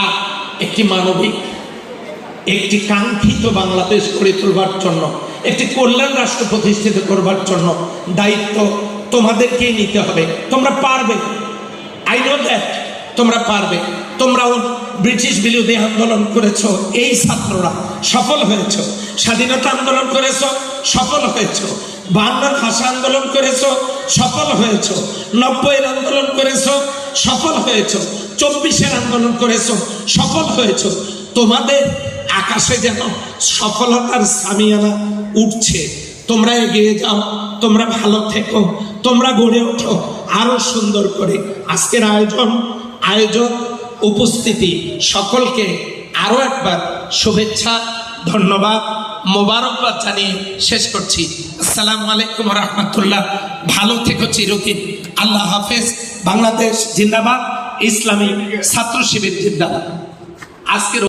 আর একটি মানবিক, একটি কাঙ্ক্ষিত বাংলাদেশ গড়ে তোলবার জন্য, একটি কল্যাণ রাষ্ট্র প্রতিষ্ঠিত করবার জন্য দায়িত্ব তোমাদেরকেই নিতে হবে। তোমরা পারবে, আই নো দ্যাট তোমরা পারবে। তোমরাও ব্রিটিশ বিরোধী আন্দোলন করেছো, এই ছাত্ররা সফল হয়েছ। স্বাধীনতা আন্দোলন করেছো, সফল হয়েছ। 52 ভাষা আন্দোলন করেছো, সফল হয়েছ। 90-এর আন্দোলন করেছো, সফল হয়েছ। 24-এর আন্দোলন করেছো, সফল হয়েছ। তোমাদের আকাশে যেন সফলতার সামিয়ানা উঠছে। তোমরা এগিয়ে যাও, তোমরা ভালো থেকো, তোমরা গড়ে ওঠো আরো সুন্দর করে। আজকের আয়োজন উপস্থিতি সকলকে আরো একবার শুভেচ্ছা, ধন্যবাদ, মোবারকবাদ জানিয়ে শেষ করছি। আসসালামু আলাইকুম রহমতুল্লাহ। ভালো থেকো চিরদিন। আল্লাহ হাফেজ। বাংলাদেশ জিন্দাবাদ, ইসলামী ছাত্র শিবির জিন্দাবাদ। আজকের